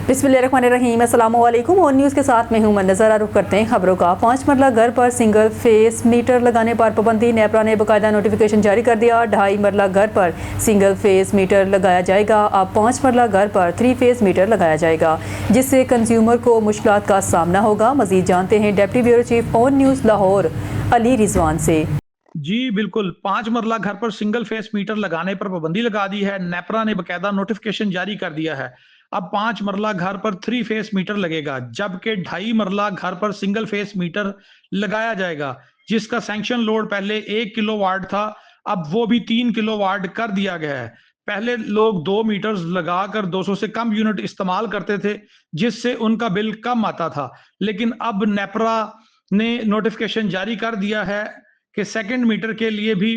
बिस्मिल्लाहिर्रहमानिर्रहीम, अस्सलाम वालेकुम। और न्यूज़ के साथ में हूँ मैं। नज़र रुख करते हैं खबरों का। 5 मरला घर पर सिंगल फेस मीटर लगाने पर पाबंदी। नेपरा ने बाकायदा नोटिफिकेशन जारी कर दिया। 2.5 मरला घर पर सिंगल फेस मीटर लगाया जाएगा। अब 5 मरला घर पर 3 फेस मीटर लगाया जाएगा, जिससे कंज्यूमर को मुश्किलात का सामना होगा। मजीद जानते हैं deputy bureau chief on news Lahore Ali Rizwan से। जी बिल्कुल, 5 मरला घर पर सिंगल फेस मीटर लगाने पर पाबंदी लगा दी है। नेपरा ने बकायदा नोटिफिकेशन जारी कर दिया है। अब 5 मरला घर पर 3 फेस मीटर लगेगा, जबकि 2.5 मरला घर पर सिंगल फेस मीटर लगाया जाएगा, जिसका सैंक्शन लोड पहले 1 किलोवाट था, अब वो भी 3 किलोवाट कर दिया गया है। पहले लोग 2 मीटर्स लगाकर 200 से कम यूनिट इस्तेमाल करते थे, जिससे उनका बिल कम आता था। लेकिन अब नेपरा ने नोटिफिकेशन जारी कर दिया है कि सेकंड मीटर के लिए भी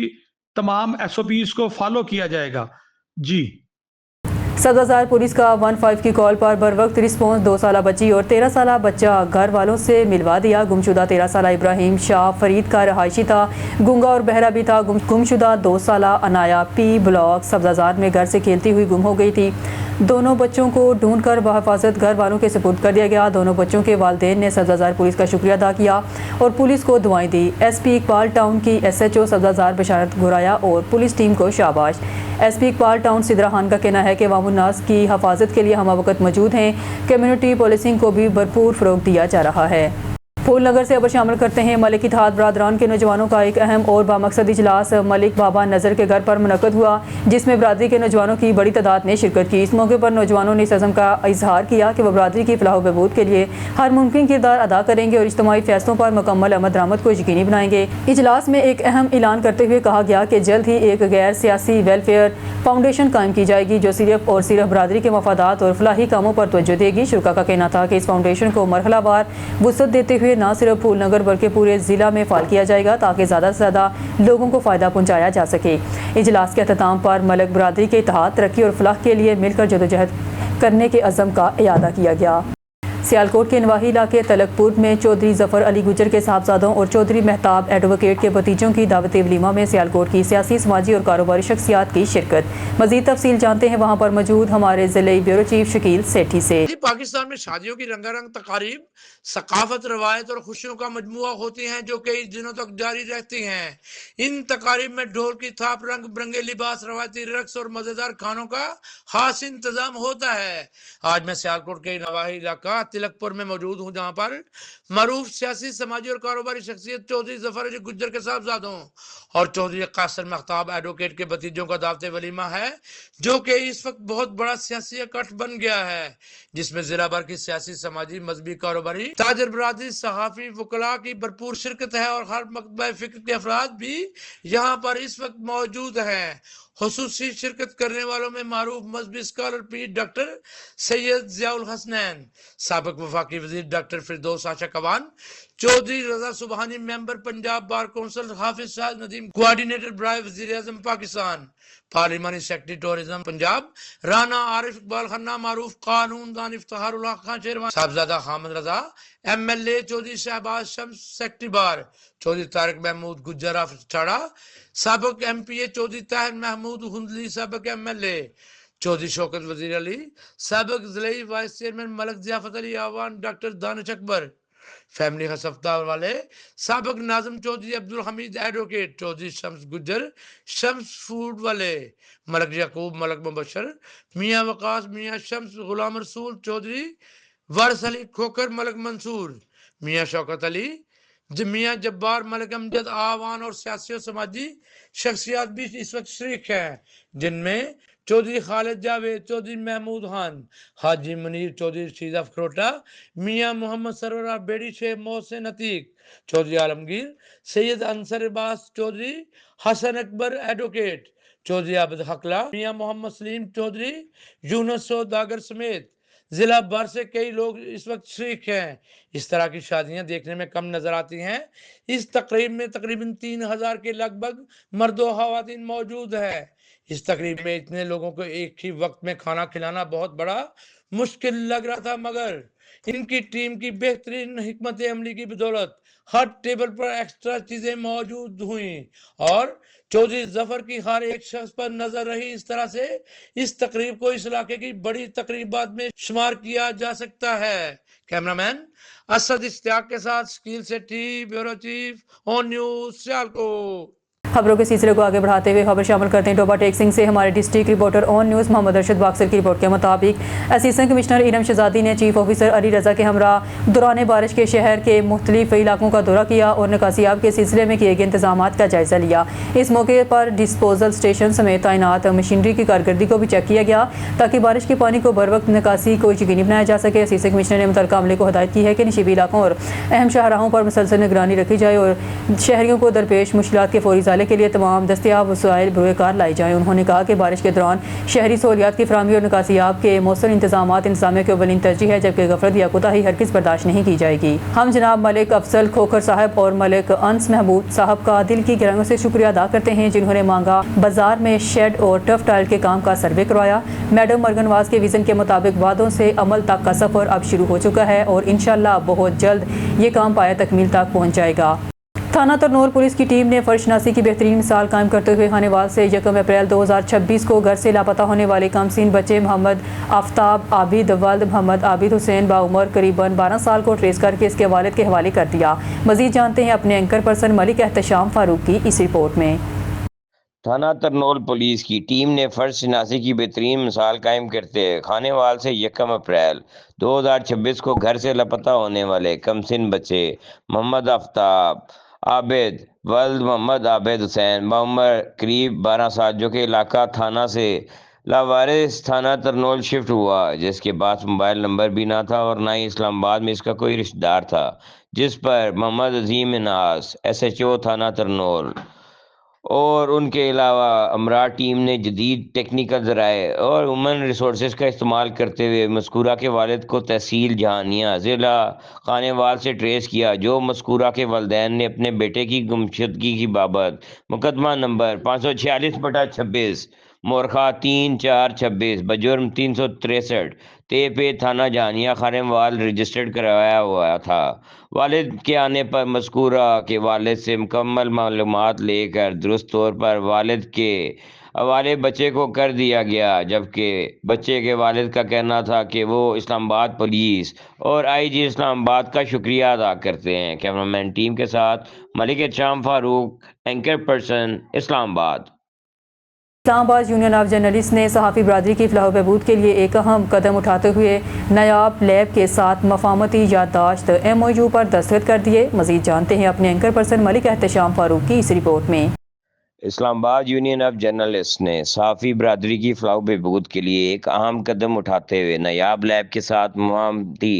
तमाम एसओपीज को फॉलो किया जाएगा। जी, सब्जाजार पुलिस का 15 की कॉल पर बर वक्त रिस्पॉन्स 2 साला बच्ची और 13 साला बच्चा घर वालों से मिलवा दिया। गुमशुदा 13 साला इब्राहिम शाह फरीद का रहायशी था, गूंगा और बहरा भी था। गुमशुदा 2 साला अनाया पी ब्लॉक सब्जाजार में घर से खेलती हुई गुम हो गई थी। दोनों बच्चों को ढूंढकर बहफाजत घर वालों के सुपुर्द कर दिया गया। दोनों बच्चों के वालिदैन ने सब्जाजार पुलिस का शुक्रिया अदा किया और पुलिस को दुआएं दी। एसपी इकबाल टाउन की एसएचओ सब्जाजार बशारत गुराया और पुलिस टीम को शाबाश। एसपी इकबाल टाउन सिद्रा खान का कहना है कि वामुन्नास की हफाजत के लिए हम वक्त मौजूद हैं। कम्युनिटी पुलिसिंग को भी भरपूर फ़रोग़ दिया जा रहा है। फूलनगर से अब शामिल करते हैं मलिक इत्तेहाद बरादरान के नौजवानों का एक अहम और बामकसद इजलास मलिक बाबा नज़र के घर पर मुनक़द हुआ, जिसमें बरादरी के नौजवानों की बड़ी तादाद ने शिरकत की। इस मौके पर नौजवानों ने इस अज़म का इजहार किया कि वह बरादरी की फलाह बहबूद के लिए हर मुमकिन किरदार अदा करेंगे और इज्तिमाई फैसलों पर मुकम्मल अमल दरामद को यकीनी बनाएंगे। इजलास में एक अहम ऐलान करते हुए कहा गया कि जल्द ही एक गैर सियासी वेलफेयर फाउंडेशन कायम की जाएगी, जो सिर्फ और सिर्फ बरादरी के मफादात और फलाही कामों पर तवज्जो देगी। शुरा का कहना था कि इस फाउंडेशन को मरहलावार वुसअत देते हुए न सिर्फ फूलनगर बल्कि पूरे ज़िला में फ़ाल किया जाएगा, ताकि ज़्यादा से ज़्यादा लोगों को फ़ायदा पहुँचाया जा सके। इजलास के अख्ताम पर मलिक बरादरी के इत्तेहाद, तरक्की और फलाह के लिए मिलकर जदोजहद करने के अज़म का इयादा किया गया। सियालकोट के नवाही इलाके तलकपुर में चौधरी जफ़र अली गुजर के साहबजादों और चौधरी मेहताब एडवोकेट के भतीजों की दावत वलीमा में सियालकोट की सियासी, समाजी और कारोबारी शख्सियात की शिरकत। मज़ीद तफसील जानते हैं वहाँ पर मौजूद हमारे ज़िले ब्यूरो चीफ शकील सेठी से। पाकिस्तान में शादियों की रंगारंग तकारीब, सकाफत, रवायत और खुशियों का मजमुआ होती हैं, जो कई दिनों तक जारी रहती हैं। इन तकारीब में ढोल की थाप, रंग बिरंगे लिबास, रवायती रक्स और मज़ेदार खानों का खास इंतजाम होता है। आज मैं सियालकोट के नवाही इलाका तिलकपुर में मौजूद हूँ, जहाँ पर मरूफ सियासी, समाजी और कारोबारी शख्सियत चौधरी जफर अली गुज्जर के साहबजादों और चौधरी कासर महताब एडवोकेट के भतीजों का दावत वलीमा है, जो कि इस वक्त बहुत बड़ा सियासी इकट्ठ बन गया है, जिसमें जिला भर की सियासी, समाजी, मजहबी, कारोबारी, ताजर बरादरी, सहाफी, वकला की भरपूर शिरकत है और हर मकतब फिक्र के अफराद भी यहाँ पर इस वक्त मौजूद हैं। खुसूसी शिरकत करने वालों में मारूफ मजहबी स्कॉलर पीर डॉक्टर सैयद जियाउल हसनैन, साबिक वफाकी वजीर doctor Firdous Asha Kawan, Chaudhry Raza Subhani member Punjab bar council, Hafiz Shah Nadeem coordinator बराए वजीर आजम पाकिस्तान, पार्लिमानी सेक्रेटरी टूरिज्म पंजाब राना आरिफ इकबाल खन्ना, मारूफ कानून दान Iftikharullah Khan Sherwan, Sahibzada Hamid Raza MLA, Chaudhry Shahbaz Shams secretary bar, Chaudhry Tariq Mahmood Gujjar Chadha, साबिक एमपीए चौधरी ताहिर महमूद हुंदली, साबिक एमएलए चौधरी शौकत वजीर अली, साबिक जिले वाइस चेयरमैन मलक जियाफत अली आवान, डॉक्टर दानिश अकबर, फैमिली हसफ्तार वाले, साबिक नाज़िम चौधरी अब्दुल हमीद एडवोकेट, चौधरी शम्स गुज्जर शम्स फूड वाले, मलक याकूब, मलक मुबशर, मियाँ वकास, मियाँ शम्स, गुलाम रसूल चौधरी, वारिस अली खोकर, मलक मंसूर, मियाँ शौकत अली, मियाँ जब्बार, मलक अमजद आवान और सियासी और समाजी शख्सियात भी इस वक्त शरीक हैं, जिनमें चौधरी खालिद जावेद, चौधरी महमूद खान, हाजी मुनीर चौधरी, शीजा फरोटा, मियाँ मोहम्मद सरवरा बेड़ी, शेख मोहसिन अतीक, चौधरी आलमगीर, सैयद अंसर अब्बास चौधरी, हसन अकबर एडवोकेट, चौधरी आबिद हकला, मियाँ मोहम्मद सलीम चौधरी, यूनुस सौदागर समेत जिला भर से कई लोग इस वक्त शरीक हैं। इस तरह की शादियां देखने में कम नजर आती हैं। इस तकरीब में तकरीबन 3000 के लगभग मर्दो खवातीन मौजूद है। इस तकरीब में इतने लोगों को एक ही वक्त में खाना खिलाना बहुत बड़ा मुश्किल लग रहा था, मगर इनकी टीम की बेहतरीन हिकमत अमली की बदौलत हर टेबल पर एक्स्ट्रा चीजें मौजूद हुई और चौधरी जफर की हर एक शख्स पर नजर रही। इस तरह से इस तकरीब को इस इलाके की बड़ी तकरीबात में शुमार किया जा सकता है। कैमरामैन असद इश्तियाक के साथ Shakeel Sethi, bureau chief on news Sialkot. खबरों के सिलसिले को आगे बढ़ाते हुए खबर शामिल करते हैं टोबा टेक्सिंग से। हमारे district reporter On News Mohammad Arshad बाक्सर की रिपोर्ट के मुताबिक असिस्टेंट कमिश्नर इरम शहजादी ने चीफ ऑफिसर अली रजा के हमरा दौरान बारिश के शहर के मुख्तलिफ इलाकों का दौरा किया और निकासियाब के सिलसिले में किए गए इंतजाम का जायजा लिया। इस मौके पर डिस्पोजल स्टेशन समेत तैनात मशीनरी की कारकर्दगी को भी चेक किया गया ताकि बारिश के पानी को बर वक्त निकासी को यकीनी बनाया जा सके। असिस्टेंट कमिश्नर ने मुतल्लिका अमले को हिदायत की है कि निशिबी इलाकों और अहम शाहराहों पर मुसलसल निगरानी रखी जाए और शहरियों को दरपेश मुश्किलात के फौरी इजाले के लिए तमाम दस्तियाब वसाइल बरोकार लाई जाएँ। उन्होंने कहा कि बारिश के दौरान शहरी सहूलियात की फराहमी और निकासियाब के मौसर इंतजामात इंतजामिया के अव्वलीन तरजीह है, जबकि गफलत या कोताही हरगिज़ बर्दाश्त नहीं की जाएगी। हम जनाब मलिक अफजल खोखर साहब और मलिक अंस महमूद साहब का दिल की गहराइयों से शुक्रिया अदा करते हैं जिन्होंने मांगा बाजार में शेड और टफ टाइल के काम का सर्वे करवाया। मैडम मरगनवाज के विजन के मुताबिक वादों से अमल तक का सफ़र अब शुरू हो चुका है और इंशाअल्लाह बहुत जल्द ये काम पाया तकमील तक पहुँच जाएगा। थाना तरनोल पुलिस की टीम ने फर्शनासी की बेहतरीन मिसाल कायम करते हुए खानेवाल से 1 अप्रैल 2026 को घर से लापता होने वाले कमसीन बच्चे मोहम्मद आफ्ताब आबिद वल्द मोहम्मद आबिद हुसैन बाउमर करीबन 12 साल को ट्रेस करके इसके वालिद के हवाले कर दिया। मजीद जानते हैं अपने एंकर पर्सन मलिक एहतशाम फारूक की इस रिपोर्ट में। थाना तरनोल पुलिस की टीम ने फर्श शनासी की बेहतरीन मिसाल कायम करते हुए खानेवाल से 1 अप्रैल 2026 को घर से लापता होने वाले कमसिन बच्चे मोहम्मद आफ्ताब आबिद वल्द मोहम्मद आबिद हुसैन बाउमर करीब 12 साल जो कि इलाका थाना से लावारिस थाना तरनोल शिफ्ट हुआ, जिसके पास मोबाइल नंबर भी ना था और ना ही इस्लामाबाद में इसका कोई रिश्तेदार था, जिस पर मोहम्मद अजीम नास SHO थाना तरनोल और उनके अलावा अमरा टीम ने जदीद टेक्निकल ज़राए और ह्यूमन रिसोर्सेज का इस्तेमाल करते हुए मस्कूरा के वालिद को तहसील जहानिया ज़िला खानेवाल से ट्रेस किया, जो मस्कूरा के वालिदैन ने अपने बेटे की गुमशुदगी की बाबत मुकदमा नंबर 546/26 मोरखा 3426 बजुर्म 363 तेपे थाना जहानिया खानेवाल रजिस्टर्ड करवाया हुआ था। वालिद के आने पर मस्कूरा के वालिद से मुकम्मल मालूमात लेकर दुरुस्त तौर पर वालिद के हवाले बच्चे को कर दिया गया, जबकि बच्चे के वालिद का कहना था कि वो इस्लामाबाद पुलिस और IG इस्लामाबाद का शुक्रिया अदा करते हैं। कैमरामैन टीम के साथ Malik Ehtesham Farooq, anchor person, Islamabad. Islamabad union of journalist ने सहाफ़ी बरादरी की फलाह बहबूद के लिए एक अहम कदम उठाते हुए नायाब लैब के साथ मफामती याददाश्त MOU पर दस्तखत कर दिए। मज़ीद जानते हैं अपने एंकर पर्सन मलिक एहतशाम फारूक की इस रिपोर्ट में। इस्लामाबाद यूनियन ऑफ जर्नलिस्ट ने सहाफ़ी बरादरी की फलाह बहबूद के लिए एक अहम कदम उठाते हुए नायाब लैब के साथ मफामती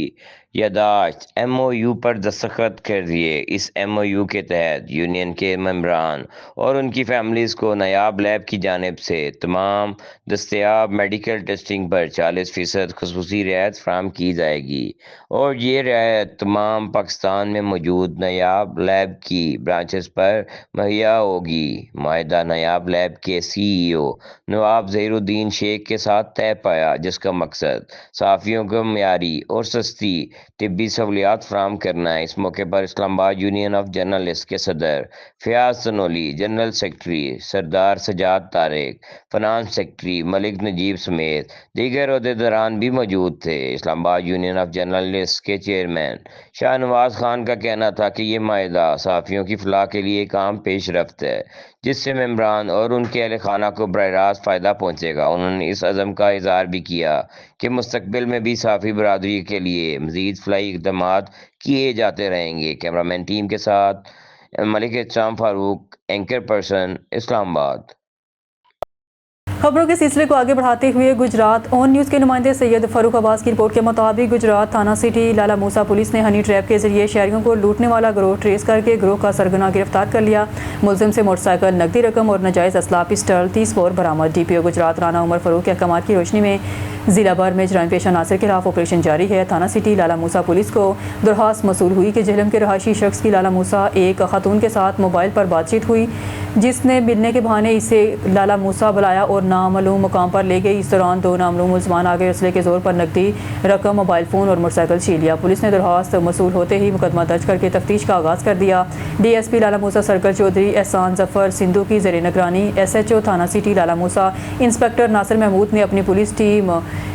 याददाश्त MOU पर दस्तखत कर दिए। इस MOU के तहत यूनियन के मेंबरान और उनकी फैमिलीज़ को नायाब लैब की जानिब से तमाम दस्तयाब मेडिकल टेस्टिंग पर 40% खुसूसी रियायत फराहम की जाएगी और ये रियायत तमाम पाकिस्तान में मौजूद नायाब लैब की ब्रांचेस पर मुहैया होगी। माहिदा नायाब लैब के CEO नवाब ज़हीरुद्दीन शेख के साथ तय पाया, जिसका मकसद सहाफ़ियों को मयारी और सस्ती तिब्बी सहूलियात फराहम करना है। इस मौके पर इस्लामाबाद यूनियन ऑफ जर्नलिस्ट के सदर फयाज सनोली, जनरल सेक्रेटरी सरदार सजाद तारिक, फाइनेंस सेक्रेटरी मलिक नजीब समेत दीगर अहदेदारान भी मौजूद थे। इस्लामाबाद यूनियन ऑफ जर्नलिस्ट के चेयरमैन शाहनवाज खान का कहना था कि ये माहिदा सहाफ़ियों की फलाह के लिए एक अहम पेश रफ्त है, जिससे मेंबरान और उनके अहल खाना को बराह रास्त फ़ायदा पहुँचेगा। उन्होंने इस अज़म का इज़हार भी किया कि मुस्तक़बिल में भी सहाफ़ी बरादरी के लिए मज़ीद फलाही इक़दामात किए जाते रहेंगे। कैमरामैन टीम के साथ मलिक एहतशाम फारूक, एंकर पर्सन, इस्लामाबाद। खबरों के सिलसिले को आगे बढ़ाते हुए गुजरात ऑन न्यूज़ के नुमाइंदे सैयद फ़ारूक अब्बास की रिपोर्ट के मुताबिक गुजरात थाना सिटी लाला मूसा पुलिस ने हनी ट्रैप के जरिए शहरियों को लूटने वाला गिरोह ट्रेस करके गिरोह का सरगना गिरफ्तार कर लिया। मुलजिम से मोटरसाइकिल, नकदी रकम और नाजायज़ असला पिस्टल 30 बोर बरामद। DPO गुजरात राना उमर फ़ारूक के अहकामात की रोशनी में ज़िला भर में जराइम पेशा नासिर के खिलाफ ऑपरेशन जारी है। थाना सिटी लाला मूसा पुलिस को दरख्वास्त मसूल हुई कि जहलम के रहायशी शख्स की लाला मूसा एक खातून के साथ मोबाइल पर बातचीत हुई, जिसने मिलने के बहाने इसे लाला मूसा बुलाया और نامعلوم مقام پر لے گئی۔ اس دوران 2 نامعلوم ملزمان آگے اسلحے کے زور پر نقدی رقم، موبائل فون اور موٹر سائیکل چھین لیا۔ پولیس نے درخواست موصول ہوتے ہی مقدمہ درج کر کے تفتیش کا آغاز کر دیا۔ D S P Lala Musa circle Chaudhry Ahsan Zafar Sandhu کی زیر نگرانی ایس ایچ او تھانہ سٹی لالا موسیٰ انسپکٹر ناصر محمود نے اپنی police team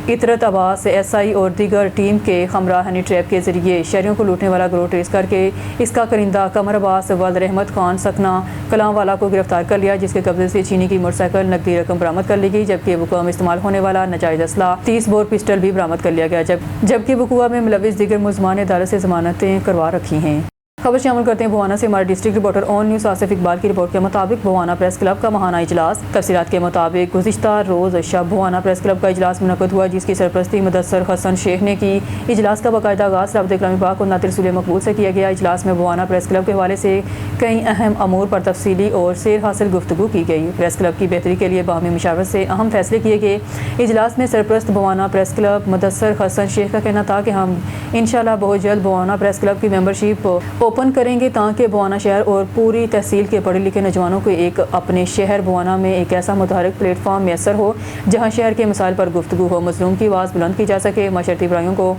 Atrat Abbas S I اور دیگر ٹیم کے ہمراہ ہنی ٹریپ کے ذریعے شہریوں کو لوٹنے والا گروہ ٹریس کر کے اس کا کرندہ قمر عباس ولد رحمت خان سکنہ کلام والا کو گرفتار کر لیا، جس کے قبضے سے چینی کی موٹر سائیکل، نقدی رقم برآمد کر لی گئی، جبکہ وقوع میں استعمال ہونے والا ناجائز اسلحہ 30 بور پسٹل بھی برآمد کر لیا گیا، جبکہ وقوع میں ملوث دیگر ملزمان نے عدالت سے ضمانتیں کروا رکھی ہیں۔ خبر شامل کرتے ہیں بھوانا سے ہمارے ڈسٹرکٹ رپورٹر آن نیوز آصف اقبال کی رپورٹ کے مطابق بھوانا پریس کلب کا ماہانہ اجلاس۔ تفصیلات کے مطابق گزشتہ روز شب بھوانا پریس کلب کا اجلاس منعقد ہوا، جس کی سرپرستی مدثر حسن شیخ نے کی۔ اجلاس کا باقاعدہ آغاز رابطہ کلامی پاک اور نعت رسول مقبول سے کیا گیا۔ اجلاس میں بھوانا پریس کلب کے حوالے سے کئی اہم امور پر تفصیلی اور سیر حاصل گفتگو کی گئی۔ پریس کلب کی بہتری کے لیے باہمی مشاورت سے اہم فیصلے کیے گئے۔ اجلاس میں سرپرست بھوانا پریس کلب مدثر حسن شیخ کا کہنا تھا کہ ہم انشاءاللہ بہت جلد بھوانا پریس کلب کی ممبرشپ اوپن کریں گے تاکہ بھوانا شہر اور پوری تحصیل کے پڑھے لکھے نوجوانوں کو ایک اپنے شہر بھوانا میں ایک ایسا متحرک پلیٹ فارم میسر ہو جہاں شہر کے مسائل پر گفتگو ہو، مظلوم کی آواز بلند کی جا سکے، معاشرتی برائیوں کو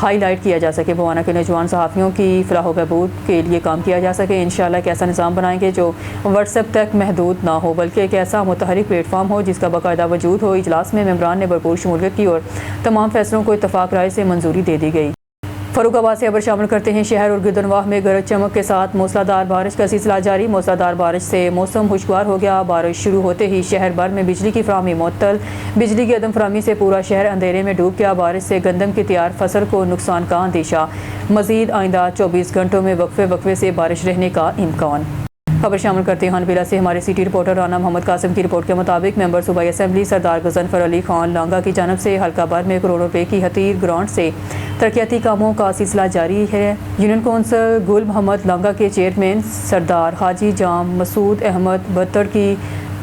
ہائی لائٹ کیا جا سکے، بھوانا کے نوجوان صحافیوں کی فلاح و بہبود کے لیے کام کیا جا سکے۔ انشاءاللہ ایک ایسا نظام بنائیں گے جو واٹس ایپ تک محدود نہ ہو بلکہ ایک ایسا متحرک پلیٹ فارم ہو جس کا باقاعدہ وجود ہو۔ اجلاس میں ممبران نے بھرپور شمولیت کی اور تمام فیصلوں کو اتفاق رائے سے منظوری دے دی گئی۔ فروخ آباد سے خبر شامل کرتے ہیں۔ شہر اور گردنواہ میں گرج چمک کے ساتھ موسلا دھار بارش کا سلسلہ جاری۔ موسلا دھار بارش سے موسم خوشگوار ہو گیا۔ بارش شروع ہوتے ہی شہر بھر میں بجلی کی فراہمی معطل، بجلی کی عدم فراہمی سے پورا شہر اندھیرے میں ڈوب گیا۔ بارش سے گندم کی تیار فصل کو نقصان کا اندیشہ، مزید آئندہ 24 گھنٹوں میں وقفے سے بارش رہنے کا امکان۔ خبر شامل کرتے ہیں خانپورہ سے ہمارے سٹی رپورٹر رانا محمد قاسم کی رپورٹ کے مطابق ممبر صوبائی اسمبلی سردار غضنفر علی خان لانگا کی جانب سے حلقہ بھر میں کروڑوں روپے کی حتیر گرانٹ سے ترقیاتی کاموں کا سلسلہ جاری ہے۔ یونین کونسل گل محمد لانگا کے چیئرمین سردار حاجی جام مسعود احمد بتر کی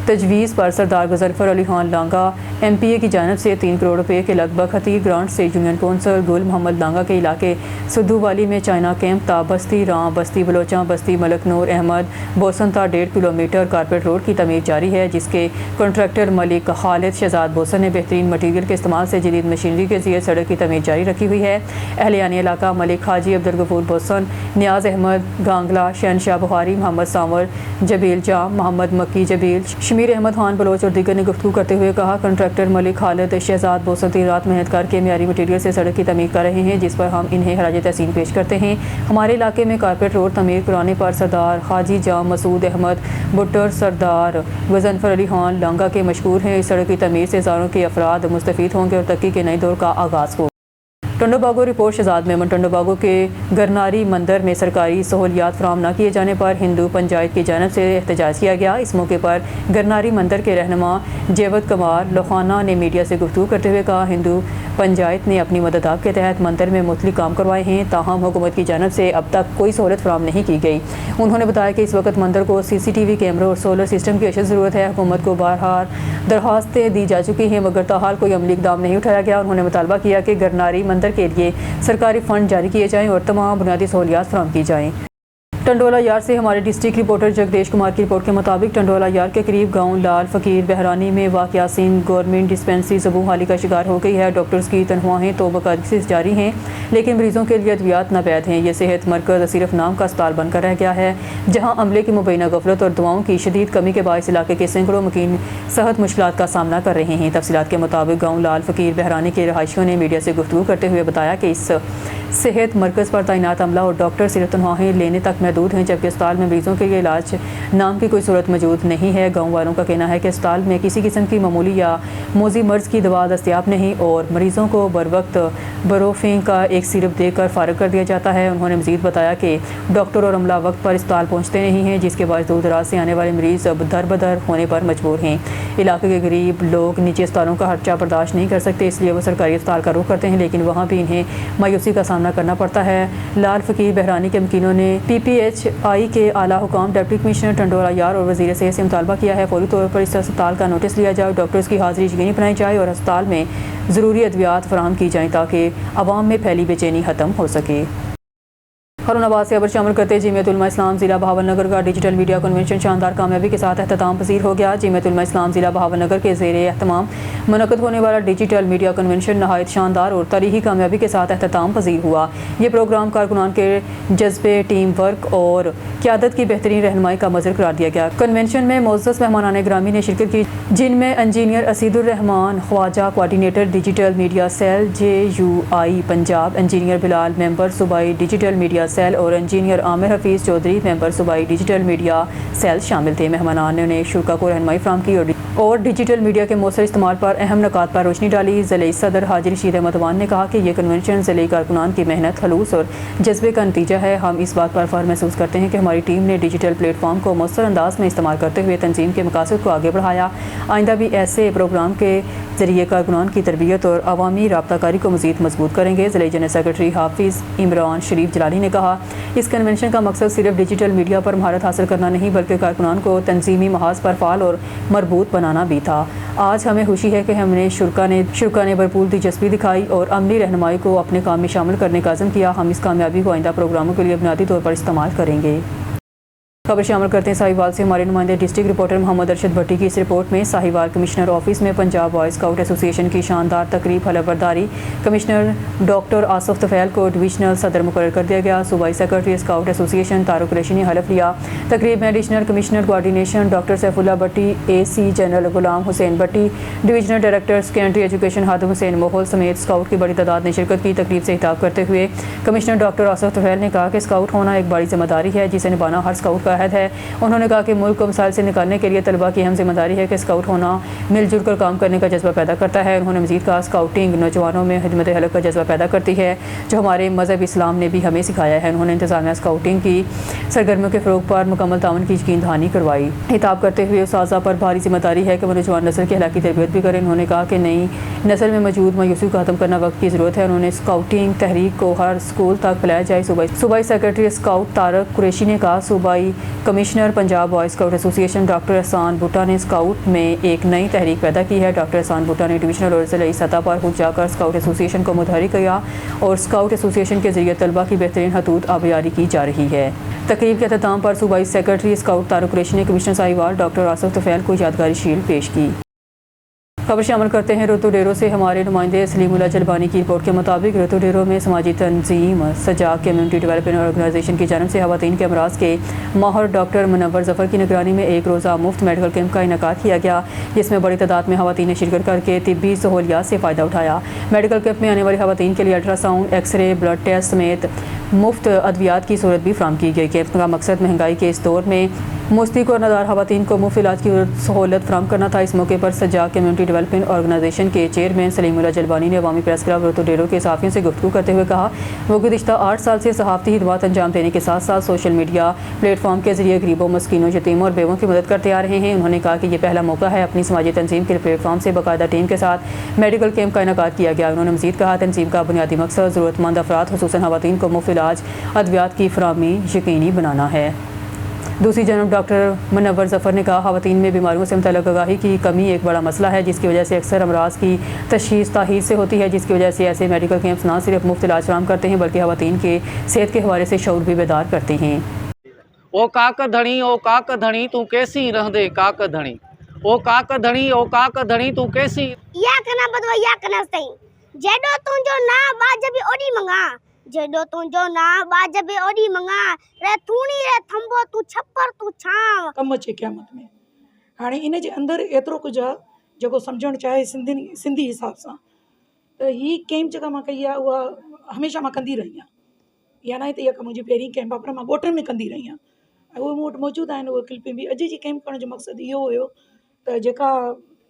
تجویز پر سردار غضنفر علی خان لانگا ایم پی اے کی جانب سے 3 کروڑ روپے کے لگ بھگ حتیر گرانٹ سے یونین کونسل گل محمد لانگا کے علاقے سدھو والی میں چائنا کیمپ تا بستی رام، بستی بلوچاں، بستی ملک نور احمد بوسن تا 1.5 کلومیٹر کارپیٹ روڈ کی تعمیر جاری ہے، جس کے کنٹریکٹر ملک خالد شہزاد بوسن نے بہترین مٹیریل کے استعمال سے جدید مشینری کے ذریعے سڑک کی تعمیر جاری رکھی ہوئی ہے۔ اہلیان علاقہ ملک حاجی عبدالغفور بوسن، نیاز احمد گانگلا، شہنشاہ بخاری، محمد سانور جبیل جام، محمد مکی جبیل، شمیر احمد خان بلوچ اور دیگر نے گفتگو کرتے ہوئے کہا کنٹریکٹر ملک خالد شہزاد بوسن دن رات محنت کر کے معیاری مٹیریل سے سڑک کی تعمیر کر رہے ہیں، جس پر ہم انہیں خراج تحسین پیش کرتے ہیں۔ ہمارے علاقے میں کارپیٹ روڈ تعمیر کرانے پر سردار حاجی جام مسعود احمد بٹر سردار غضنفر علی خان لانگا کے مشکور ہیں۔ اس سڑک کی تعمیر سے ہزاروں کے افراد مستفید ہوں گے اور ترقی کے نئے دور کا آغاز ہو۔ ٹنڈو باگو رپورٹ شہزاد میمن ٹنڈو باگو کے گرناری مندر میں سرکاری سہولیات فراہم نہ کیے جانے پر ہندو پنچایت کی جانب سے احتجاج کیا گیا۔ اس موقع پر گرناری مندر کے رہنما جیوت کمار لوخانہ نے میڈیا سے گفتگو کرتے ہوئے کہا ہندو پنچایت نے اپنی مددات کے تحت مندر میں مختلف کام کروائے ہیں، تاہم حکومت کی جانب سے اب تک کوئی سہولت فراہم نہیں کی گئی۔ انہوں نے بتایا کہ اس وقت مندر کو CCTV کیمروں اور سولر سسٹم کی اشد ضرورت ہے۔ حکومت کو بہرحال درخواستیں دی جا چکی ہیں مگر تاحال کوئی عملی اقدام نہیں اٹھایا گیا۔ انہوں نے مطالبہ کیا کہ گرناری مندر کے لیے سرکاری فنڈ جاری کیے جائیں اور تمام بنیادی سہولیات فراہم کی جائیں۔ ٹنڈولا یار سے ہمارے ڈسٹرکٹ رپورٹر جگدیش کمار کی رپورٹ کے مطابق ٹنڈولا یار کے قریب گاؤں لال فقیر بہرانی میں واقع یاسین گورنمنٹ ڈسپنسری زبوں حالی کا شکار ہو گئی ہے۔ ڈاکٹرز کی تنخواہیں تو باقاعدگی سے جاری ہیں لیکن مریضوں کے لیے ادویات ناپید ہیں۔ یہ صحت مرکز صرف نام کا اسپتال بن کر رہ گیا ہے، جہاں عملے کی مبینہ غفلت اور دواؤں کی شدید کمی کے باعث علاقے کے سینکڑوں مکین صحت مشکلات کا سامنا کر رہے ہیں۔ تفصیلات کے مطابق گاؤں لال فقیر بہرانی کے رہائشیوں نے میڈیا سے گفتگو کرتے ہوئے بتایا کہ اس صحت مرکز پر تعینات عملہ اور ڈاکٹر صرف تنخواہیں لینے تک محدود ہیں، جبکہ اسپتال میں مریضوں کے لیے علاج نام کی کوئی صورت موجود نہیں ہے۔ گاؤں والوں کا کہنا ہے کہ اسپتال میں کسی قسم کی معمولی یا موذی مرض کی دوا دستیاب نہیں اور مریضوں کو بروقت بروفین کا ایک سیرپ دے کر فارغ کر دیا جاتا ہے۔ انہوں نے مزید بتایا کہ ڈاکٹر اور عملہ وقت پر اسپتال پہنچتے نہیں ہیں، جس کے باعث دور دراز سے آنے والے مریض اب در بدر ہونے پر مجبور ہیں۔ علاقے کے غریب لوگ نجی اسپتالوں کا خرچہ برداشت نہیں کر سکتے، اس لیے وہ سرکاری اسپتال کا رخ کرتے ہیں، لیکن وہاں بھی انہیں مایوسی کا سامنا کرنا پڑتا ہے۔ لال فقیر بہرانی کے مکینوں نے PPHI کے اعلیٰ حکام ڈپٹی کمشنر ٹنڈولا یار اور وزیر صحت سے مطالبہ کیا ہے فوری طور پر اس اسپتال کا نوٹس لیا جائے، ڈاکٹرز کی حاضری یقینی بنائی جائے اور اسپتال میں ضروری ادویات فراہم کی جائیں تاکہ عوام میں پھیلی بے چینی ختم ہو سکے۔ हारून आबाद से खबर शामिल करते जमीयत उलमा इस्लाम ज़िला बहावलनगर का डिजिटल मीडिया कन्वेंशन शानदार कामयाबी के साथ अख्ताम पसीर हो गया। जमीयत उलमा इस्लाम ज़िला बहावलनगर के ज़ेरे एहतमाम मुनक़द होने वाला डिजिटल मीडिया कन्वेंशन नहायत शानदार और तारीख़ी कामयाबी के साथ अख्ताम पसीर हुआ। ये प्रोग्राम कारकुनान के जज्बे, टीम वर्क और क़यादत की बेहतरीन रहनुमाई का मज़र करार दिया गया। कन्वेंशन में मोअज़्ज़ज़ मेहमानान ग्रामी ने शिरकत की, जिनमें engineer Asidur Rehman Khawaja coordinator digital media cell JUI Punjab, engineer Bilal member सूबाई डिजिटल मीडिया सेल और इंजीनियर आमिर हफीज़ चौधरी मेंबर सूबाई डिजिटल मीडिया सेल शामिल थे। मेहमानान ने शुरा को रहनुमाई फराहम की और डिजिटल मीडिया के मौसर इस्तेमाल पर अहम नकात पर रोशनी डाली। ज़िले सदर हाजी रशीद अहमद वान ने कहा कि यह कन्वेंशन ज़िले कारकुनान की मेहनत, खलूस और जज्बे का नतीजा है। हम इस बात पर फ़ख्र महसूस करते हैं कि हमारी टीम ने डिजिटल प्लेटफॉर्म को मौसर अंदाज में इस्तेमाल करते हुए तंजीम के मकासद को आगे बढ़ाया। आइंदा भी ऐसे प्रोग्राम के ज़रिए कारकुनान की तरबियत और अवामी राब्ताकारी को मज़ीद मजबूत करेंगे। ज़िले जनरल सेक्रेटरी हाफिज़ इमरान शरीफ जलाली ने कहा, इस कन्वेंशन का मकसद सिर्फ डिजिटल मीडिया पर महारत हासिल करना नहीं बल्कि कारकुनान को तंजीमी महाज पर फ़ाल और मरबूत बनाना भी था। आज हमें खुशी है कि हमने शुरा ने भरपूर दिलचस्पी दिखाई और अमली रहनुमाई को अपने काम में शामिल करने का अज़्म किया। हम इस कामयाबी को आइंदा प्रोग्रामों के लिए बुनियादी तौर पर इस्तेमाल करेंगे। खबर शामिल करते हैं साहिवाल से हमारे नुमाइंदे डिस्ट्रिक्ट रिपोर्टर मोहम्मद अरशद भट्टी की इस रिपोर्ट में। साहिवाल कमिश्नर ऑफिस में पंजाब बॉय स्काउट एसोसिएशन की शानदार तकरीब हलफबरदारी। कमिश्नर डॉक्टर आसफ तफैल को डिविजनल सदर मुकर्रर कर दिया गया। सूबाई secretary scout association Taruk Qureshi ने हलफ लिया। तकरीब में additional commissioner coordination doctor Saifullah Bhatti, AC general Ghulam Hussain Bhatti, divisional director secondary education Hadam Hussain Mohal समेत स्काउट की बड़ी तादाद ने शिरकत की। तकरीब से खिताब करते हुए कमिश्नर डॉक्टर आसफ तफैल ने कहा कि स्काउट होना एक बड़ी जिम्मेदारी है जिसे निभाना हर स्काउट का अहद है। उन्होंने कहा कि मुल्क को मसाइल से निकालने के लिए तलबा की अहम जिम्मेदारी है कि स्काउट होना मिलजुल कर काम करने का जज्बा पैदा करता है। उन्होंने मज़ीद कहा, स्काउटिंग नौजवानों में खिदमत हलक का जज्बा पैदा करती है जो हमारे मज़हब इस्लाम ने भी हमें सिखाया है। उन्होंने इंतज़ामिया स्काउटिंग की सरगर्मियों के फ़रोग़ पर मुकम्मल ताउन की यकीन दहानी करवाई। खिताब करते हुए उस्ताज़ा पर भारी जिम्मेदारी है कि वो नौजवान नस्ल की अखलाकी तरबियत भी करें। उन्होंने कहा कि नई नस्ल में मौजूद मायूसी को ख़त्म करना वक्त की ज़रूरत है। उन्होंने स्काउटिंग तहरीक को हर स्कूल तक फैलाया जाए। सूबाई सेक्रेटरी स्काउट तारक कुरैशी ने कहा, सूबाई commissioner Punjab boy scout association doctor एहसान भुट्टा ने स्काउट में एक नई तहरीक पैदा की है। डॉक्टर एहसान भुट्टा ने डिविजनल और ज़िलाई सतह पर खुद जाकर स्काउट एसोसिएशन को मुतहरिक किया और स्काउट एसोसिएशन के ज़रिए तलबा की बेहतरीन हदूद आबियारी की जा रही है। तकरीब के अख्ताम पर सूबाई सेक्रेटरी स्काउट तारुक कुरैशी ने कमिश्नर साहिवाल डॉक्टर आसफ तफैल को यादगारी शील्ड पेश की। खबर शामिल करते हैं रोतो डेरो से हमारे नुमाइंदे सलीमुल्ला जलबानी की रिपोर्ट के मुताबिक रोतो डेरो में समाजी तंजीम सजाक कम्यूनिटी डेवलपमेंट ऑर्गेनाइजेशन की जानब से खवातीन के अमराज के माहिर डॉक्टर मुनव्वर ज़फ़र की निगरानी में एक रोज़ा मुफ्त मेडिकल कैंप का इनेकाद किया गया, जिसमें बड़ी तादाद में खवातीन ने शिरकत करके तिब्बी सहूलियात से फ़ायदा उठाया। मेडिकल कैंप में आने वाली खवातीन के लिए अल्ट्रासाउंड, एक्सरे, ब्लड टेस्ट समेत मुफ्त अद्वियात की सूरत भी फराहम की गई। कैंप का मकसद महंगाई के इस दौर में मुस्तक और नदार खवातीन को मुफ्त इलाज की सहूलत फराहम करना था। इस मौके पर सजाक कम्यूनिटी डेवलपमेंट ऑर्गेनाइजेशन के चेयरमैन सलीमुल्ला जलबानी ने अवामी प्रेस क्लब रोतो डेरो के सहाफ़ियों से गुफ्तगू करते हुए कहा, वो गुज़िश्ता 8 साल से सहाफ़ती खिदमत अंजाम देने के साथ साथ सोशल मीडिया प्लेटफॉर्म के जरिए गरीबों, मस्कीनों, यतीमों और बेवों की मदद करते आ रहे हैं। उन्होंने कहा कि ये पहला मौका है अपनी समाजी तंजीम के प्लेटफॉर्म से बाकायदा टीम के साथ मेडिकल कैंप का इनेकाद किया गया। उन्होंने मज़ीद कहा, तंजीम का बुनियादी मकसद ज़रूरतमंद अफराद खुसूसन खवातीन को मुफ्त इलाज अद्वियात की फराहमी यकीनी बनाना है। दूसरी जानब डॉक्टर मुनव्वर ज़फ़र ने कहा, खवातीन में बीमारियों से मुतल्लिक़ आगाही की कमी एक बड़ा मसला है, जिसकी वजह से अक्सर अमराज की तशख़ीस ताख़ीर से होती है, जिसकी वजह से ऐसे मेडिकल कैंप्स ना सिर्फ मुफ्त इलाज फराहम करते हैं बल्कि खवातीन के सेहत के हवाले से शऊर भी बेदार करते हैं। ओ काक धणी तू कैसी रहंदे काक धणी, ओ काक धणी तू कैसी या कना बदवा या कना सही जेडो तुंजो ना बाजबी ओडी मंगा, जेडो तुंजो ना बाजबी ओडी मंगा, रे थूणी रे थंबो तू छप्पर तू छाव कम अचे क़यामत में। हाणे इन जे अंदरि एतिरो कुझु आहे जेको सम्झणु चाहे सिंधी हिसाब सां, त ही कैम्प जेका मां कई आहे उहा हमेशह मां कंदी रही आहियां। या न त इहा मुंहिंजी पहिरीं कैम्प आहे, पर मां ॻोठनि में कंदी रही आहियां ऐं उहे मूं वटि मौजूदु आहिनि। उहे क्लिपिंग बि। अॼु जी कैम्प करण जो मक़सदु इहो हुयो त जेका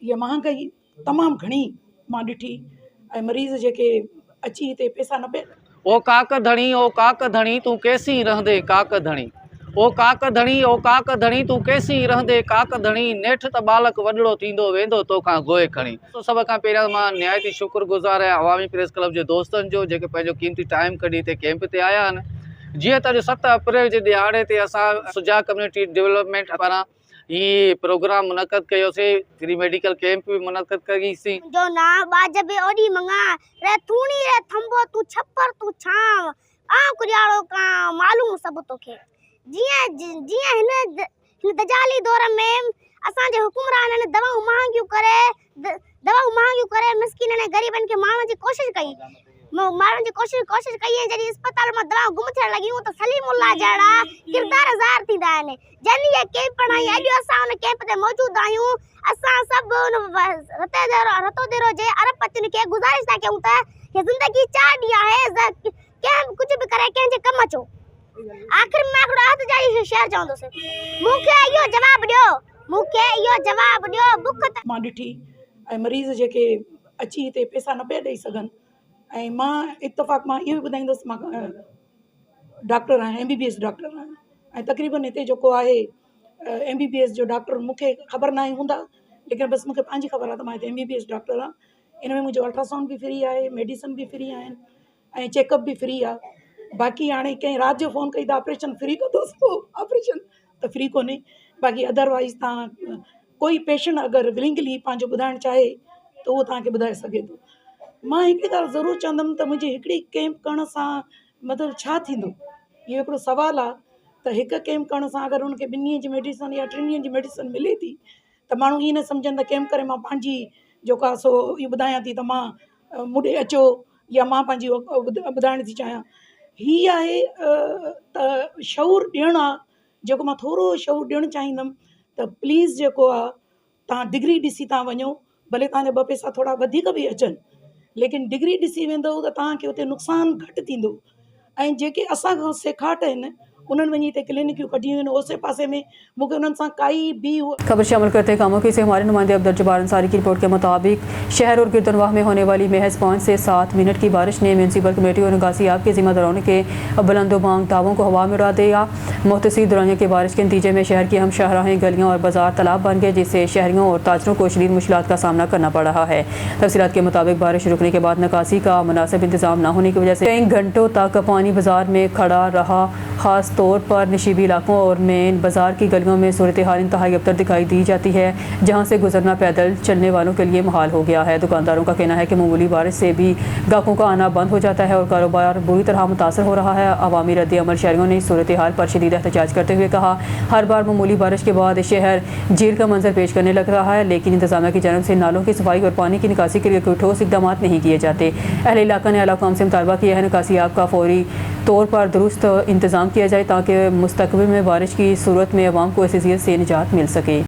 इहा महांगाई तमामु घणी मां ॾिठी ऐं मरीज़ जेके अची हिते पैसा न पे। ओ काक धणी तू कैसी रहंदे काक धणी, ओ काक धणी तू कैसी रहंदे काक धणी, नेठ त बालक वॾड़ो थींदो वेंदो तोखां गोए खणी। तो सभ खां पहिरियां मां निहायती शुक्रगुज़ार आहियां अवामी प्रेस क्लब जे दोस्तनि जो, जेके पंहिंजो कीमती टाइम कढी हिते कैंप ते आया आहिनि। जीअं त अॼु 7 अप्रैल जे ॾियारे ते असां सुजाक कम्यूनिटी डेवलपमेंट पारां ही प्रोग्राम मुनक़द कयोसीं, फ्री मेडिकल कैंप भी मुनक़द कईसीं। जो ना बाजबे ओडी मंगा, रे थूणी रे थंबो तू छप्पर तू छाव कुड़ियाड़ो का मालूम सब तोखे जीअं जीअं हिन दजाली दौर में असांजे हुकुमराननि दवाऊं महांगियूं करे मिस्किननि ऐं ग़रीबनि खे मारण जी कोशिशि कई ऐं जॾहिं अस्पताल मां दवाऊं गुम थियण लॻियूं त सलीमुल्लाह जहिड़ा किरदार ज़ाहिर थींदा आहिनि जंहिं इहे कैंप हणाई। अॼु असां उन कैंप ते मौजूदु आहियूं। असां सभु रतो देरो जे अरबपतियुनि खे गुज़ारिश था कयूं त हे ज़िंदगी 4 ॾींहं आहे, कंहिं कुझु बि करे कंहिंजे कमु अचो। आख़िर में हिकिड़ो एहतजाजी शेर चवंदुसि, मूंखे इहो जवाबु ॾियो बुख मां ॾिठी ऐं मरीज़ जेके अची हिते पैसा न पिया ॾेई सघनि ऐं मां इत्तफ़ाक़ मां इहो बि ॿुधाईंदसि मां डॉक्टर आहियां, MBBS डॉक्टर आहियां ऐं तक़रीबन हिते जेको आहे MBBS जो डॉक्टर मूंखे ख़बर न आहे हूंदा, लेकिन बसि मूंखे पंहिंजी ख़बर आहे त मां हिते MBBS डॉक्टर आहियां। इन में मुंहिंजो अल्ट्रासाउंड बि फ्री आहे, मेडिसिन बि फ्री आहिनि ऐं चेकअप बि फ्री आहे। बाक़ी हाणे कंहिं राति जो फ़ोन कई त ऑपरेशन फ्री कंदोसि, ऑपरेशन त फ्री कोन्हे। बाक़ी अदरवाइज़ तव्हां कोई पेशेंट अगरि विलिंगली पंहिंजो ॿुधाइणु चाहे त उहो तव्हांखे ॿुधाए सघे थो। मां हिकिड़ी ॻाल्हि ज़रूरु चवंदमि त मुंहिंजी हिकिड़ी कैंप करण सां मतिलबु छा थींदो, इहो हिकिड़ो सुवालु आहे त हिकु कैंप करण सां अगरि उनखे 2 ॾींहं जी मेडिसिन या 3 ॾींहंनि जी मेडिसिन मिले थी त माण्हू ईअं न सम्झनि त कैंप करे मां पंहिंजी जेको आहे सो इहो ॿुधायां थी त मां मूंॾे अचो या मां पंहिंजी ॿुधाइण थी चाहियां। हीअ आहे त शऊर ॾियणु आहे जेको मां थोरो शऊर ॾियणु चाहींदमि त प्लीज़ जेको आहे तव्हां डिग्री ॾिसी तव्हां वञो, भले तव्हांजा 2 पैसा थोरा वधीक बि अचनि, लेकिन डिग्री ॾिसी वेंदो त तव्हांखे उते नुक़सानु घटि थींदो। ऐं जेके असांखां सेखाट आहिनि उन्हनि वञी हिते क्लिनिकियूं कढियूं आहिनि ओसे पासे में, मूंखे उन्हनि सां काई बि खबर शामिल करते हैं कामों की से हमारे नुमाइंदे अब्दुल जब्बार अंसारी की रिपोर्ट के मुताबिक शहर और गिरदनवाह में होने वाली महज 5 से 7 मिनट की बारिश ने म्यूनसिपल कमेटी और गाजियाब के जिम्मेदारों के बुलंदोबांग दावों को हवा में उड़ा दिया। मुख्तसर दौरानिया की बारिश के नतीजे में शहर की हम शाहराहें, गलियाँ और बाजार तालाब बन गए, जिससे शहरियों और ताजरों को शदीद मुश्किलात का सामना करना पड़ रहा है। तफसीलात के मुताबिक बारिश रुकने के बाद निकासी का मुनासिब इंतजाम न होने की वजह से कई घंटों तक पानी बाजार में खड़ा रहा। खास तौर पर नशीबी इलाकों और मेन बाजार की गलियों में सूरत हाल इंतहाई अबतर दिखाई दी जाती है, जहां से गुजरना पैदल चलने वालों के लिए मुहाल हो गया है। दुकानदारों का कहना है कि मामूली बारिश से भी ग्राहकों का आना बंद हो जाता है और कारोबार बुरी तरह मुतासर हो रहा है। अवामी रद्द-ए-अमल शहरियों ने सूरत हाल पर शदीद एहतजाज करते हुए कहा, हर बार मामूली बारिश के बाद शहर झील का मंजर पेश करने लग रहा है, लेकिन इंतजामिया की जानब से नालों की सफाई और पानी की निकासी के लिए कोई ठोस इकदाम नहीं किए जाते। अहले इलाका ने आला हुकाम से मुतालबा किया है निकासियाब का फौरी तौर पर दुरुस्त इंतजाम किया जाए ताकि मुस्तकबिल में बारिश की सूरत में अवाम को अज़ियत से निजात मिल सके।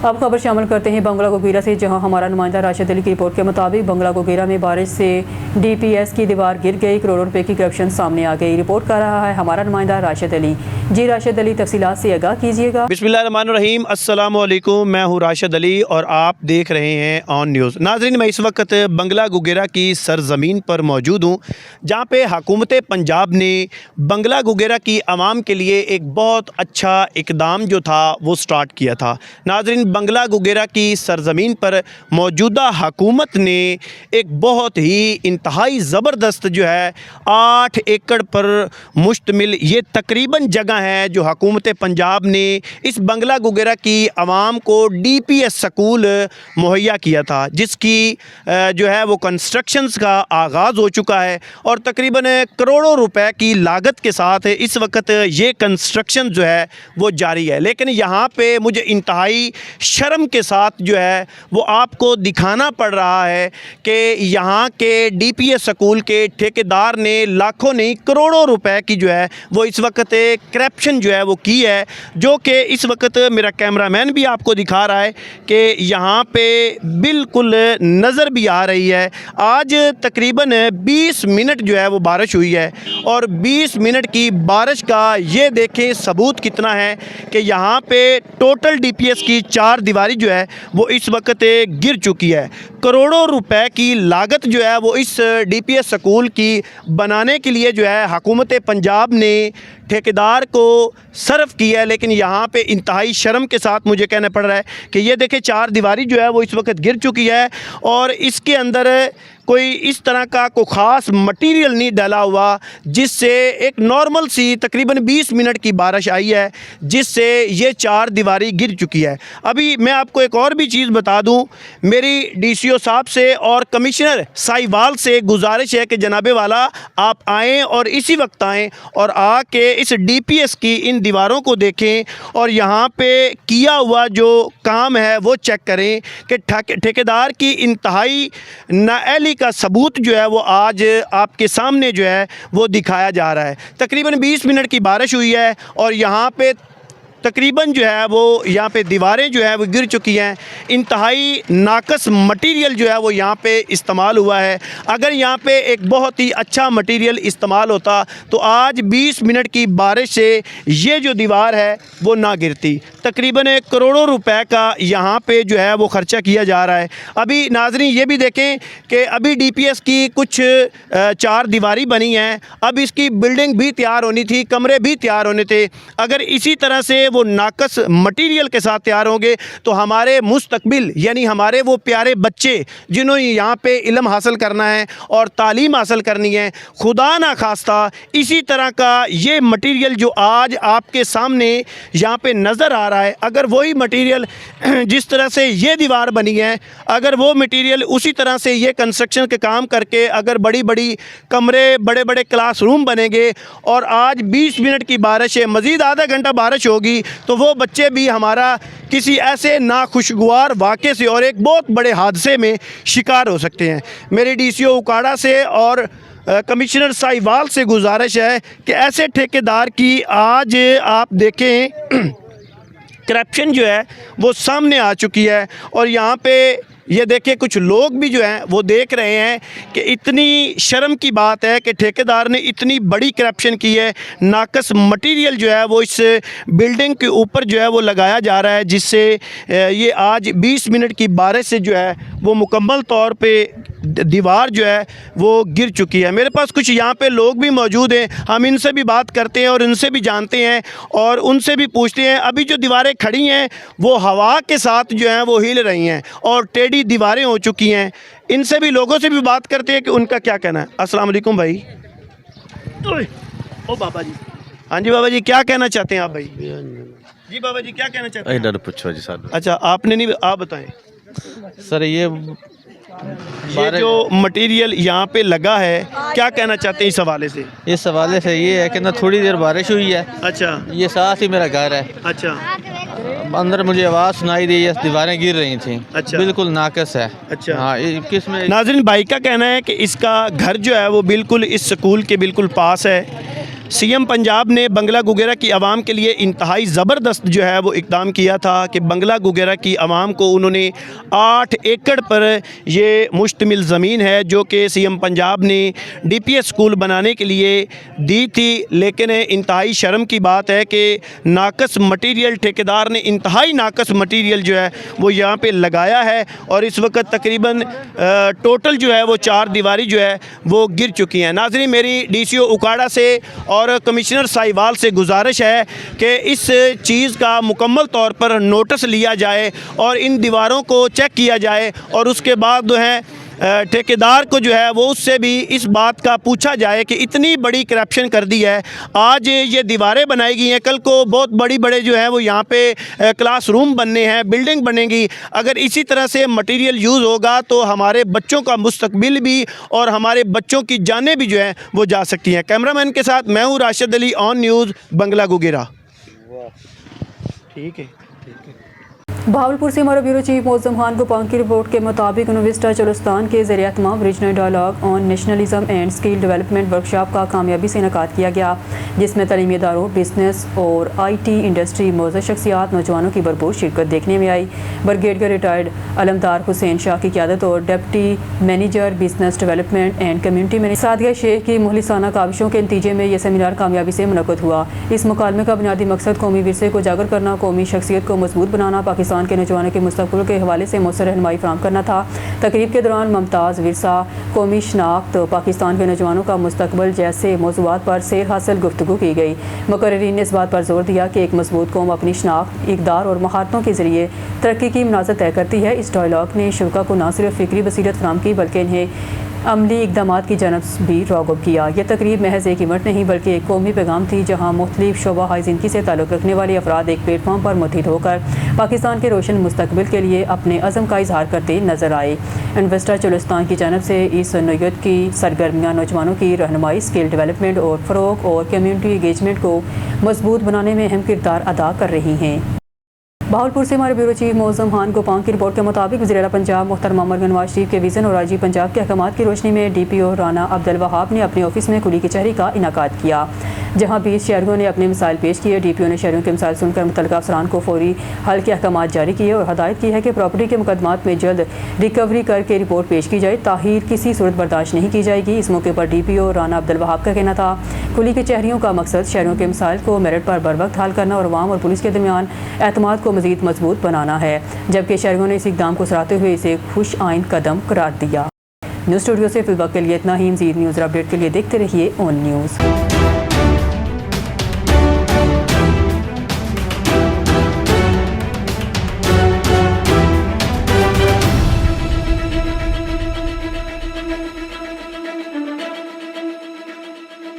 अब खबर शामिल करते हैं बंगला गोगीरा से, जहां हमारा नुमाइंदा राशिद अली की रिपोर्ट के मुताबिक बंगला गोगीरा में बारिश से DPS की दीवार गिर गई, करोड़ों रुपए की करप्शन सामने आ गई। रिपोर्ट कर रहा है हमारा नुमाइंदा राशिद अली। जी राशिद अली, तफसीलात से आगाह कीजिएगा। बिस्मिल्लाहिर्रहमानिर्रहीम, अस्सलाम वालेकुम। मैं हूँ राशिद अली और आप देख रहे हैं ऑन न्यूज़। नाज़रीन, मैं इस वक्त बंगला गोगीरा की सरजमीन पर मौजूद हूँ, जहाँ पे हुकूमत पंजाब ने बंगला गोगीरा की आवाम के लिए एक बहुत अच्छा इकदाम जो था वो स्टार्ट किया था। नाज़रीन, बंगला गोगीरा की सरजमीन पर मौजूदा हुकूमत ने एक बहुत ही इंतहाई ज़बरदस्त जो है 8 एकड़ पर मुश्तमिल ये तकरीबन जगह है जो हुकूमत पंजाब ने इस बंगला गोगीरा की आवाम को DPS स्कूल मुहैया किया था, जिसकी जो है वो कंस्ट्रक्शंस का आगाज़ हो चुका है और तकरीबन करोड़ों रुपए की लागत के साथ इस वक्त ये कंस्ट्रक्शन जो है वो जारी है। लेकिन यहाँ पे मुझे इंतहाई शर्म के साथ जो है वो आपको दिखाना पड़ रहा है कि यहाँ के DPS स्कूल के ठेकेदार ने लाखों नहीं करोड़ों रुपए की जो है वो इस वक्त करप्शन जो है वो की है, जो कि इस वक्त मेरा कैमरामैन भी आपको दिखा रहा है कि यहाँ पे बिल्कुल नज़र भी आ रही है। आज तकरीबन 20 मिनट जो है वो बारिश हुई है और 20 मिनट की बारिश का ये देखें सबूत कितना है कि यहाँ पे टोटल DPS की 4 दीवारी जो है वो इस वक्त गिर चुकी है। करोड़ों रुपए की लागत जो है वो इस DPS स्कूल की बनाने के लिए जो है हुकूमत पंजाब ने ठेकेदार को सर्फ किया है। लेकिन यहाँ पे इंतहाई शर्म के साथ मुझे कहना पड़ रहा है कि ये देखें 4 दीवारी जो है वो इस वक्त गिर चुकी है और इसके अंदर कोई इस तरह का कोई ख़ास मटेरियल नहीं डाला हुआ, जिससे एक नॉर्मल सी तकरीबन 20 मिनट की बारिश आई है जिससे ये चार दीवारी गिर चुकी है। अभी मैं आपको एक और भी चीज़ बता दूं, मेरी DCO साहब से और कमिश्नर साहिवाल से गुजारिश है कि जनाबे वाला आप आएँ और इसी वक्त आएँ और आके इस DPS की इन दीवारों को देखें और यहाँ पे किया हुआ जो काम है वो चेक करें कि ठेकेदार की इंतहाई नाअहली का सबूत जो है वो आज आपके सामने जो है वो दिखाया जा रहा है। तकरीबन 20 मिनट की बारिश हुई है और यहाँ पे तकरीबन जो है वो यहाँ पे दीवारें जो है वो गिर चुकी हैं। इंतहाई नाकस मटेरियल जो है वो यहाँ पे इस्तेमाल हुआ है। अगर यहाँ पे एक बहुत ही अच्छा मटेरियल इस्तेमाल होता तो आज 20 मिनट की बारिश से ये जो दीवार है वो ना गिरती। तकरीबन करोड़ों रुपए का यहाँ पे जो है वो ख़र्चा किया जा रहा है। अभी नाज़रीन ये भी देखें कि अभी DPS की कुछ चार दीवारी बनी हैं, अब इसकी बिल्डिंग भी तैयार होनी थी, कमरे भी तैयार होने थे। अगर इसी तरह से वो नाकस मटेरियल के साथ तैयार होंगे तो हमारे मुस्तकबिल यानी हमारे वो प्यारे बच्चे जिन्होंने यहाँ पे इल्म हासिल करना है और तालीम हासिल करनी है, खुदा ना खास्ता इसी तरह का ये मटेरियल जो आज आपके सामने यहाँ पे नज़र आ रहा है, अगर वही मटेरियल जिस तरह से ये दीवार बनी है, अगर वो मटेरियल उसी तरह से ये कंस्ट्रक्शन के काम करके अगर बड़ी बड़ी कमरे, बड़े बड़े क्लासरूम बनेंगे और आज 20 मिनट की बारिश है, मज़ीद आधा घंटा बारिश होगी तो वो बच्चे भी हमारा किसी ऐसे नाखुशगवार वाक़े से और एक बहुत बड़े हादसे में शिकार हो सकते हैं। मेरी DCO उकाड़ा से और कमिश्नर साहिवाल से गुजारिश है कि ऐसे ठेकेदार की आज आप देखें करप्शन जो है वो सामने आ चुकी है और यहाँ पे ये देखिए कुछ लोग भी जो हैं वो देख रहे हैं कि इतनी शर्म की बात है कि ठेकेदार ने इतनी बड़ी करप्शन की है। नाकस मटेरियल जो है वो इस बिल्डिंग के ऊपर जो है वो लगाया जा रहा है, जिससे ये आज 20 मिनट की बारिश से जो है वो मुकम्मल तौर पे दीवार जो है वो गिर चुकी है। मेरे पास कुछ यहाँ पे लोग भी मौजूद हैं, हम इनसे भी बात करते हैं और उनसे भी जानते हैं और उनसे भी पूछते हैं। अभी जो दीवारें खड़ी हैं वो हवा के साथ जो हैं वो हिल रही हैं और टेढ़ी दीवारें हो चुकी हैं। इनसे भी, लोगों से भी बात करते हैं कि उनका क्या कहना है। अस्सलाम वालेकुम भाई। ओ बाबा जी, हाँ जी बाबा जी, क्या कहना चाहते हैं आप भाई? जी बाबा जी क्या कहना चाहते हैं? पूछो जी सर। अच्छा आपने नहीं, आप बताएं सर। ये जो मटेरियल यहाँ पे लगा है क्या कहना चाहते हैं इस हवाले से? इस हवाले से ये है कि ना थोड़ी देर बारिश हुई है। अच्छा, ये साथ ही मेरा घर है। अच्छा, अंदर मुझे आवाज़ सुनाई दी, ये दीवारें गिर रही थी। अच्छा, बिल्कुल नाकस है। अच्छा, हाँ, किसमें नाज़रीन भाई का कहना है कि इसका घर जो है वो बिल्कुल इस स्कूल के बिल्कुल पास है। CM पंजाब ने बंगला गुगेरा की आवाम के लिए इंतहाई ज़बरदस्त जो है वो इक़दाम किया था कि बंगला गुगेरा की आवाम को उन्होंने 8 एकड़ पर ये मुश्तमिल ज़मीन है जो कि CM पंजाब ने DPS स्कूल बनाने के लिए दी थी। लेकिन इंतहाई शर्म की बात है कि नाकस मटेरियल, ठेकेदार ने इंतहाई नाकस मटेरियल जो है वो यहाँ पे लगाया है और इस वक्त तकरीबन टोटल जो है वो 4 दीवारी जो है वो गिर चुकी हैं। नाज़रीन मेरी DCO उकाड़ा से और कमिश्नर साहिवाल से गुजारिश है कि इस चीज़ का मुकम्मल तौर पर नोटिस लिया जाए और इन दीवारों को चेक किया जाए और उसके बाद जो है ठेकेदार को जो है वो उससे भी इस बात का पूछा जाए कि इतनी बड़ी करप्शन कर दी है। आज ये दीवारें बनाई गई हैं, कल को बहुत बड़े जो है वो यहाँ पे क्लासरूम बनने हैं, बिल्डिंग बनेंगी। अगर इसी तरह से मटेरियल यूज़ होगा तो हमारे बच्चों का मुस्तकबिल भी और हमारे बच्चों की जानें भी जो है वो जा सकती हैं। कैमरामैन के साथ मैं हूँ राशिद अली, ऑन न्यूज़, बंगला गुगेरा। ठीक है। बहावलपुर से हमारा ब्यूरो चीफ मौज़म खान गोपाल की रिपोर्ट के मुताबिक यूनिवर्सिटी चलुस्तान के ज़रिए तमाम regional dialogue on nationalism and skill development workshop का कामयाबी से इनेकाद किया गया, जिसमें तलीमी इदारों, बिजनेस और IT इंडस्ट्री मौजूद शख्सियात नौजवानों की भरपूर शिरकत देखने में आई। ब्रिगेडियर रिटायर्ड अलमदार हुसैन शाह की क़यादत और deputy manager business development and community manager Sadia Sheikh की मुखलिसाना काविशों के नतीजे में यह सेमिनार कामयाबी से मुनक़्क़द हुआ। इस मुकालमे का बुनियादी मकसद कौमी विरसे को उजागर करना, कौमी शख्सियत को मजबूत बनाना, पाकिस्तान के नौजवानों के मुस्तक़बिल के हवाले से मौसर रहनुमाई फराहम करना था। तकरीब के दौरान मुमताज़ विरसा, कौमी शनाख्त, पाकिस्तान के नौजवानों का मुस्तक़बिल जैसे मौज़ूआत पर सेर हासिल गुफ्तगू की गई। मुकर्रिरीन ने इस बात पर जोर दिया कि एक मजबूत कौम अपनी शनाख्त, इक़दार और महारतों के ज़रिए तरक्की की मनाज़िर तय करती है। इस डायलॉग ने शुरा को न सिर्फ फ़िक्री बसीरत फराहम की बल्कि इन्हें عملی اقدامات کی جانب بھی راغب کیا۔ یہ تقریب محض ایک ایونٹ نہیں بلکہ ایک قومی پیغام تھی، جہاں مختلف شعبہ ہائے زندگی سے تعلق رکھنے والے افراد ایک پلیٹ فارم پر متحد ہو کر پاکستان کے روشن مستقبل کے لیے اپنے عزم کا اظہار کرتے نظر آئے۔ انویسٹر چلستان کی جانب سے اس نوعیت کی سرگرمیاں نوجوانوں کی رہنمائی، اسکل ڈیولپمنٹ اور فروغ اور کمیونٹی انگیجمنٹ کو مضبوط بنانے میں اہم کردار ادا کر رہی ہیں۔ بہاولپور سے ہمارے بیورو چیف معظم خان گوپانگ کی رپورٹ کے مطابق وزیر اعلیٰ پنجاب محترمہ مریم نواز شریف کے ویژن اور آج پنجاب کے احکامات کی روشنی میں ڈی پی او رانا عبدالوہاب نے اپنے آفس میں کھلی کچہری کا انعقاد کیا، جہاں 20 شہریوں نے اپنے مسائل پیش کیے۔ ڈی پی او نے شہریوں کے مسائل سن کر متعلقہ افسران کو فوری حل کے احکامات جاری کیے اور ہدایت کی ہے کہ پراپرٹی کے مقدمات میں جلد ریکوری کر کے رپورٹ پیش کی جائے۔ تاخیر کسی صورت برداشت نہیں کی جائے گی۔ اس موقع پر ڈی پی او رانا عبدالوہاب کا کہنا تھا، کھلی کچہریوں کا مقصد شہریوں کے مسائل کو میرٹ پر بروقت حل کرنا اور عوام اور پولیس کے درمیان اعتماد کو مزید مضبوط بنانا ہے، جبکہ شہریوں نے اس اقدام کو سراہتے ہوئے اسے خوش آئند قدم قرار دیا۔ نیوز اسٹوڈیو سے فی الوقت کے لیے اتنا ہی۔ مزید نیوز اور اپڈیٹ کے لیے دیکھتے رہیے اون نیوز۔